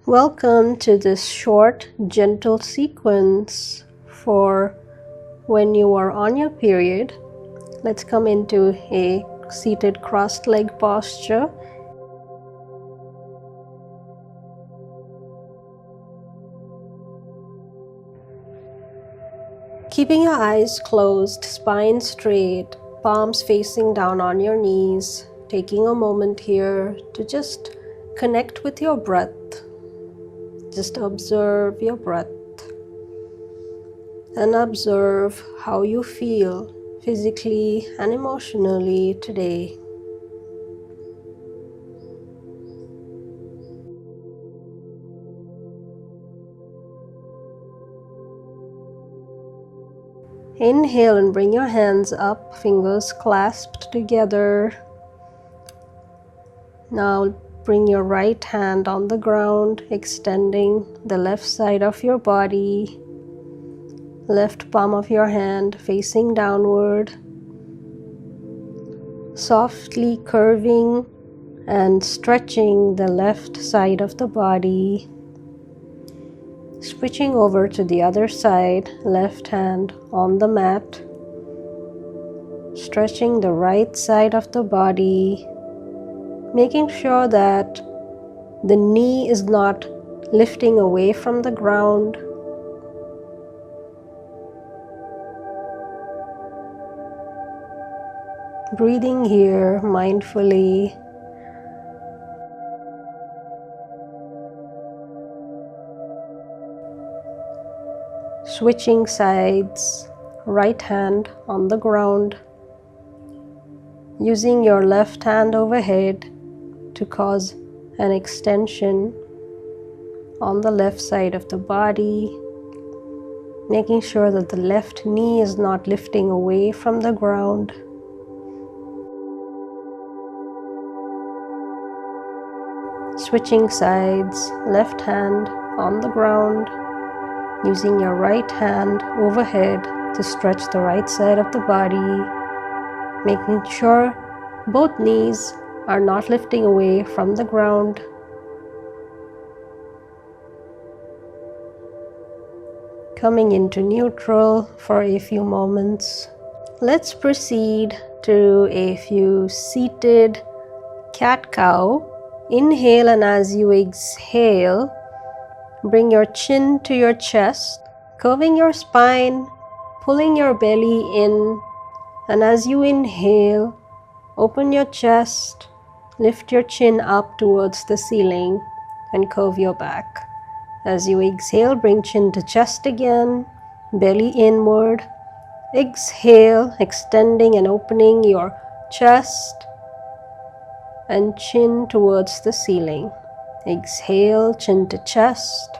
Welcome to this short, gentle sequence for when you are on your period. Let's come into a seated crossed leg posture. Keeping your eyes closed, spine straight, palms facing down on your knees, taking a moment here to just connect with your breath. Just observe your breath and observe how you feel physically and emotionally today. Inhale and bring your hands up, fingers clasped together. Now bring your right hand on the ground, extending the left side of your body, left palm of your hand facing downward, softly curving and stretching the left side of the body. Switching over to the other side, left hand on the mat, stretching the right side of the body, making sure that the knee is not lifting away from the ground. Breathing here mindfully. Switching sides, right hand on the ground, using your left hand overhead to cause an extension on the left side of the body, making sure that the left knee is not lifting away from the ground. Switching sides, left hand on the ground, using your right hand overhead to stretch the right side of the body, making sure both knees are not lifting away from the ground. Coming into neutral for a few moments. Let's proceed to a few seated cat-cow. Inhale, and as you exhale, bring your chin to your chest, curving your spine, pulling your belly in, and as you inhale, open your chest, lift your chin up towards the ceiling, and curve your back. As you exhale, bring chin to chest again, belly inward. Exhale, extending and opening your chest and chin towards the ceiling. Exhale, chin to chest,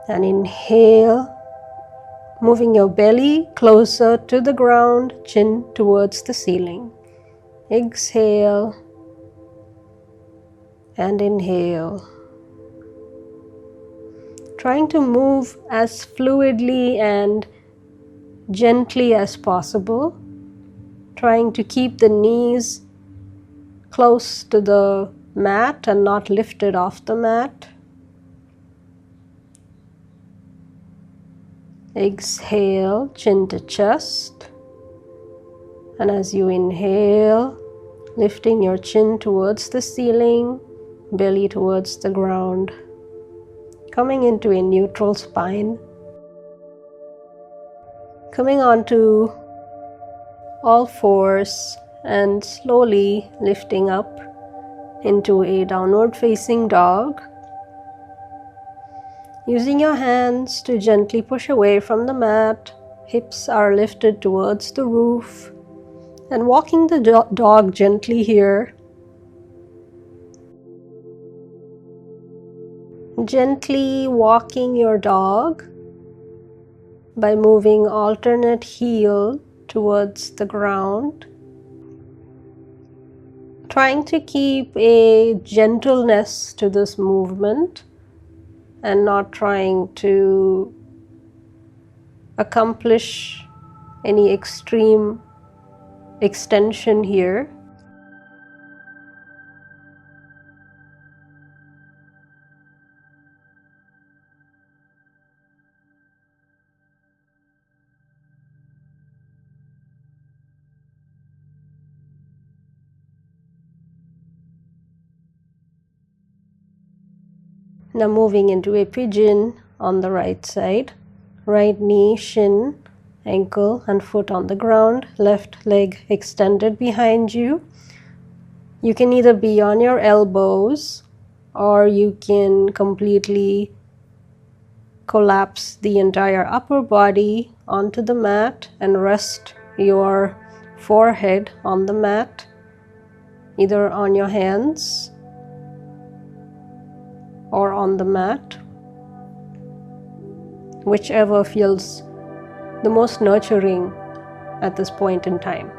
and inhale, moving your belly closer to the ground, chin towards the ceiling. Exhale and inhale. Trying to move as fluidly and gently as possible, trying to keep the knees close to the mat and not lifted off the mat. Exhale, chin to chest, and as you inhale, lifting your chin towards the ceiling, belly towards the ground. Coming into a neutral spine. Coming onto all fours and slowly lifting up into a downward facing dog. Using your hands to gently push away from the mat, hips are lifted towards the roof, and walking the dog gently here. Gently walking your dog by moving alternate heel towards the ground. Trying to keep a gentleness to this movement and not trying to accomplish any extreme extension here. Now moving into a pigeon on the right side. Right knee, shin, ankle and foot on the ground. Left leg extended behind you. You can either be on your elbows or you can completely collapse the entire upper body onto the mat and rest your forehead on the mat, either on your hands or on the mat, whichever feels the most nurturing at this point in time.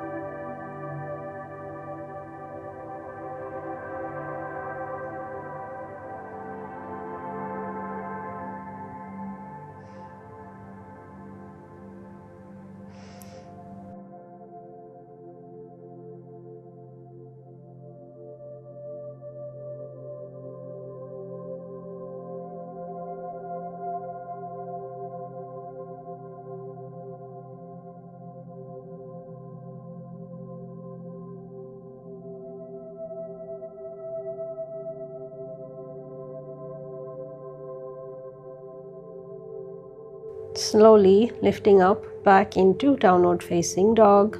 Slowly lifting up back into downward facing dog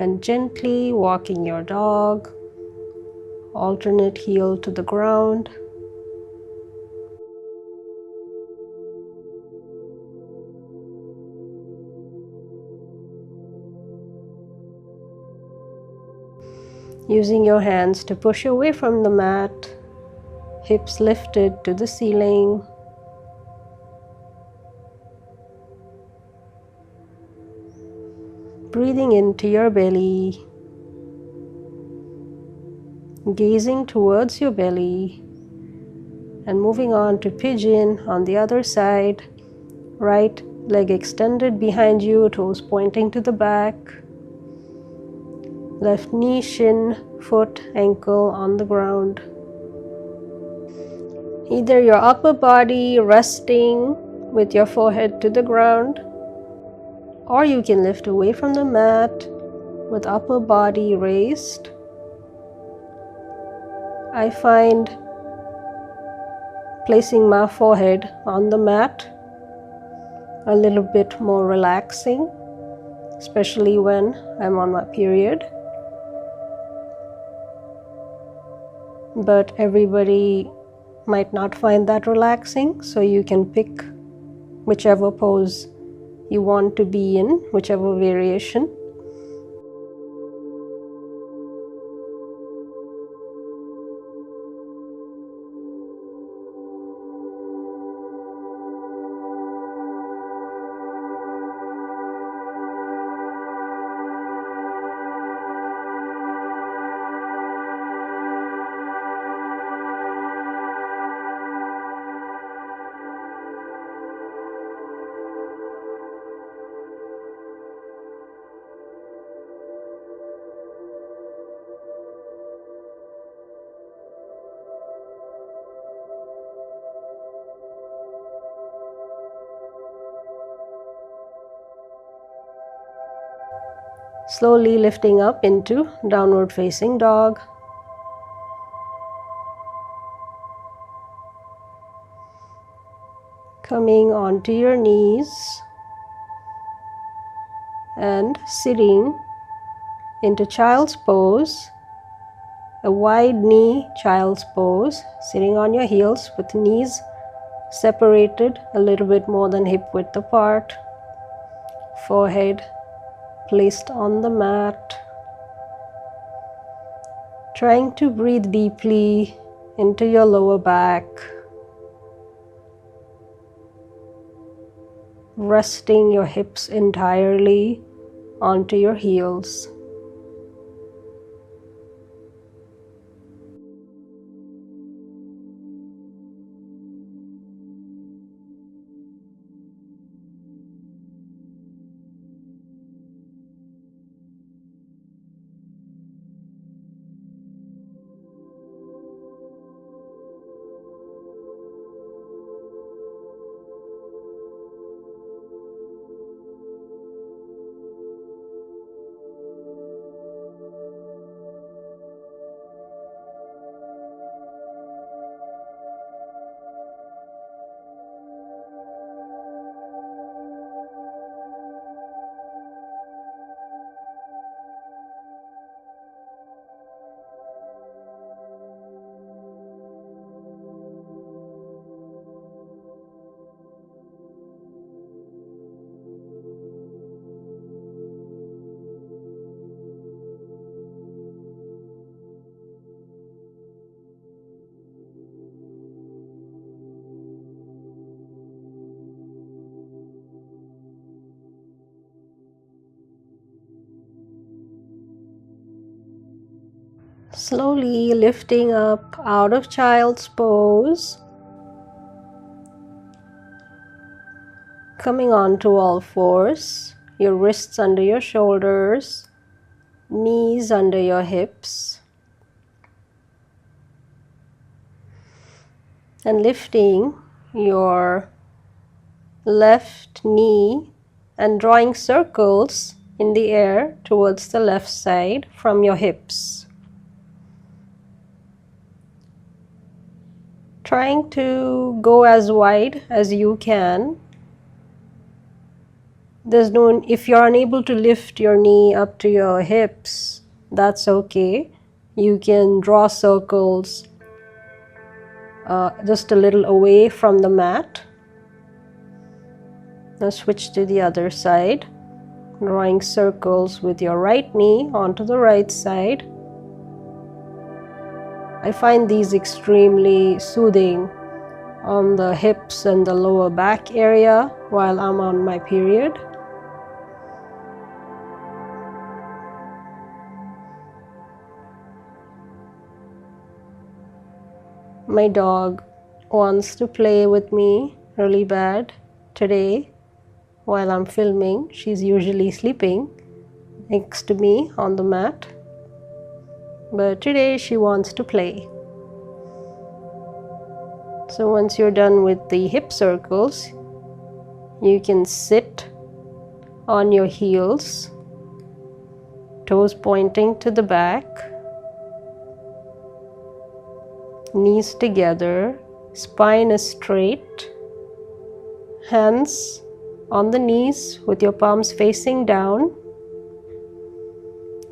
and gently walking your dog, alternate heel to the ground. Using your hands to push away from the mat, hips lifted to the ceiling. Breathing into your belly, gazing towards your belly, and moving on to pigeon on the other side. Right leg extended behind you, toes pointing to the back. Left knee, shin, foot, ankle on the ground. Either your upper body resting with your forehead to the ground, or you can lift away from the mat with upper body raised. I find placing my forehead on the mat a little bit more relaxing, especially when I'm on my period. But everybody might not find that relaxing, so you can pick whichever pose you want to be in, whichever variation. Slowly lifting up into downward facing dog. Coming onto your knees and sitting into child's pose, a wide knee child's pose, sitting on your heels with knees separated a little bit more than hip width apart, forehead placed on the mat. Trying to breathe deeply into your lower back, resting your hips entirely onto your heels. Slowly lifting up out of child's pose, coming onto all fours, your wrists under your shoulders, knees under your hips, and lifting your left knee and drawing circles in the air towards the left side from your hips. Trying to go as wide as you can. If you're unable to lift your knee up to your hips, that's okay. You can draw circles just a little away from the mat. Now switch to the other side, drawing circles with your right knee onto the right side. I find these extremely soothing on the hips and the lower back area while I'm on my period. My dog wants to play with me really bad today while I'm filming. She's usually sleeping next to me on the mat, but today she wants to play. So once you're done with the hip circles, you can sit on your heels, toes pointing to the back, knees together, spine is straight, hands on the knees with your palms facing down,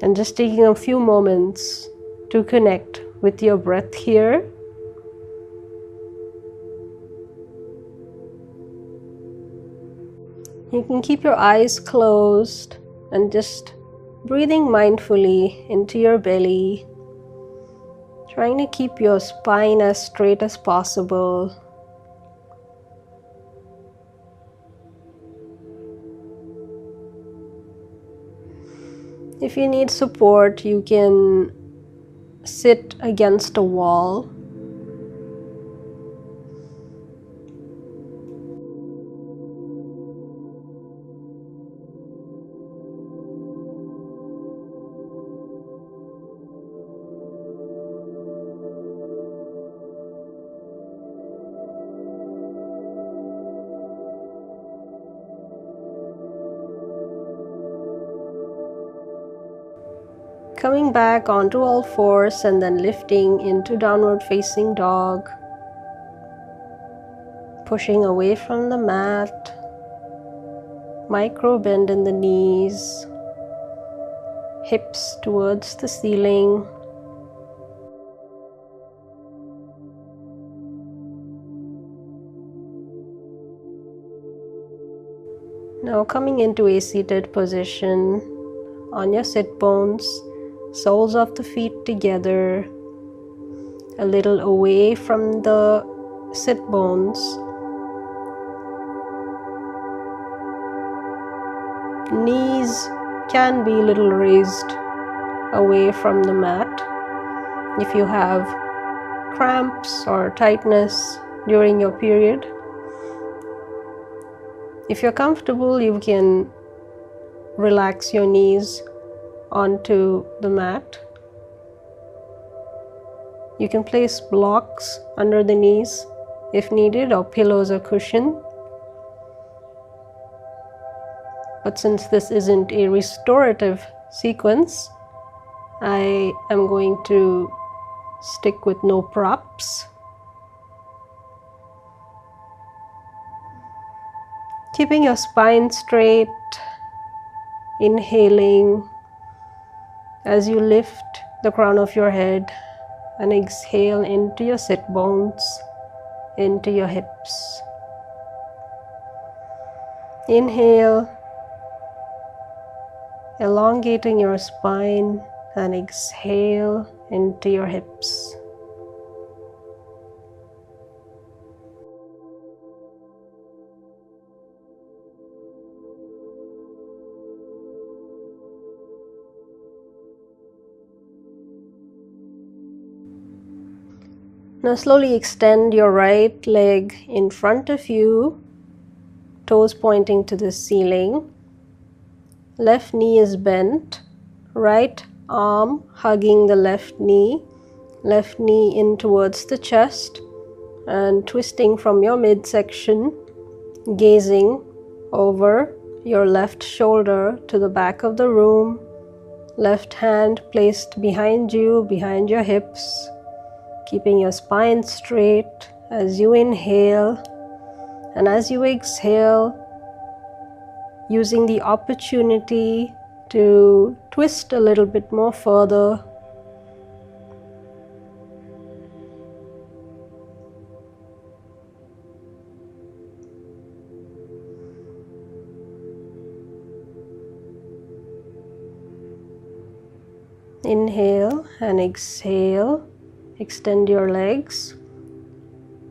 and just taking a few moments to connect with your breath here. You can keep your eyes closed and just breathing mindfully into your belly, trying to keep your spine as straight as possible. If you need support, you can sit against a wall. Coming back onto all fours and then lifting into downward facing dog. Pushing away from the mat. Micro bend in the knees. Hips towards the ceiling. Now coming into a seated position on your sit bones. Soles of the feet together, a little away from the sit bones. Knees can be a little raised away from the mat. If you have cramps or tightness during your period, if you're comfortable, you can relax your knees onto the mat. You can place blocks under the knees if needed, or pillows or cushion. But since this isn't a restorative sequence, I am going to stick with no props. Keeping your spine straight, inhaling as you lift the crown of your head and exhale into your sit bones, into your hips. Inhale, elongating your spine, and exhale into your hips. Now slowly extend your right leg in front of you, toes pointing to the ceiling. Left knee is bent, right arm hugging the left knee in towards the chest, and twisting from your midsection, gazing over your left shoulder to the back of the room, left hand placed behind you, behind your hips, keeping your spine straight as you inhale, and as you exhale, using the opportunity to twist a little bit more further. Inhale and exhale. Extend your legs.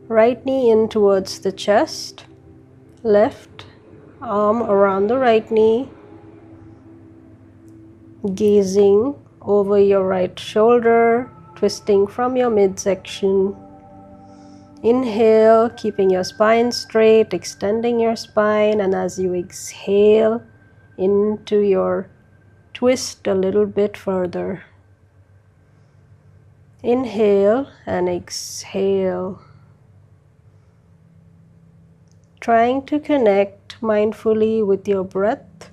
Right knee in towards the chest. Left arm around the right knee. Gazing over your right shoulder, twisting from your midsection. Inhale, keeping your spine straight, extending your spine, and as you exhale into your twist a little bit further. Inhale and exhale. Trying to connect mindfully with your breath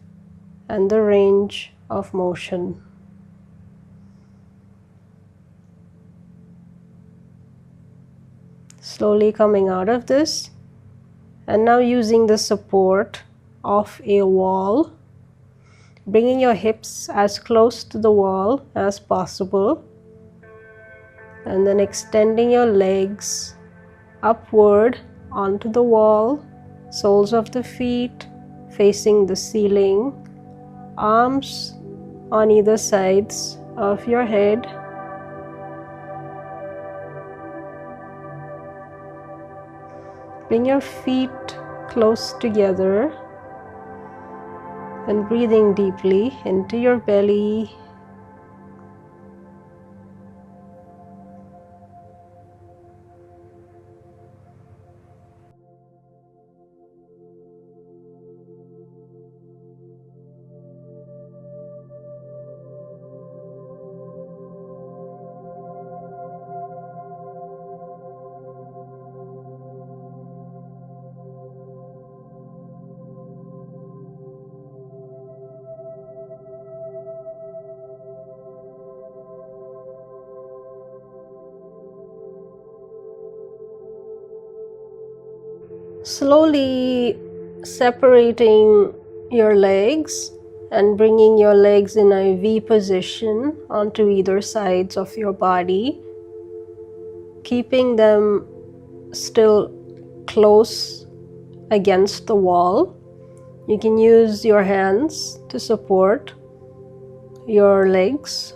and the range of motion. Slowly coming out of this, and now using the support of a wall, bringing your hips as close to the wall as possible, and then extending your legs upward onto the wall, soles of the feet facing the ceiling, arms on either sides of your head. Bring your feet close together and breathing deeply into your belly. Slowly separating your legs and bringing your legs in a V position onto either sides of your body, keeping them still close against the wall. You can use your hands to support your legs,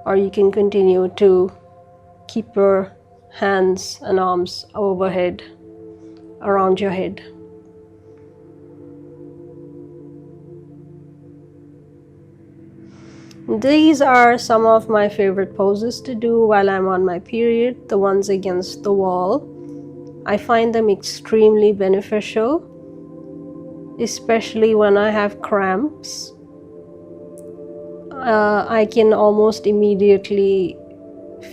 or you can continue to keep your hands and arms overhead around your head. These are some of my favorite poses to do while I'm on my period, the ones against the wall. I find them extremely beneficial, especially when I have cramps. I can almost immediately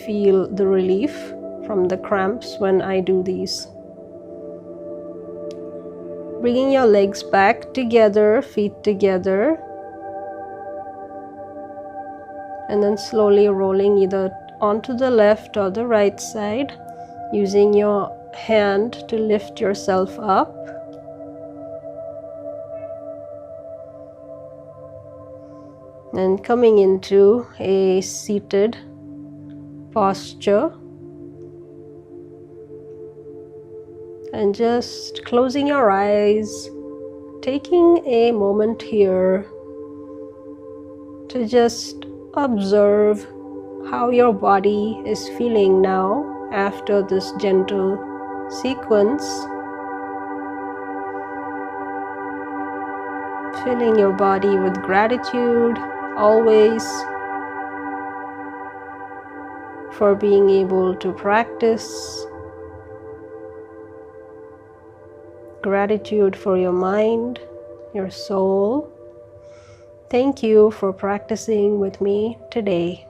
feel the relief from the cramps when I do these. Bringing your legs back together, feet together, and then slowly rolling either onto the left or the right side, using your hand to lift yourself up. And coming into a seated posture. And just closing your eyes, taking a moment here to just observe how your body is feeling now after this gentle sequence. Filling your body with gratitude always for being able to practice. Gratitude for your mind, your soul. Thank you for practicing with me today.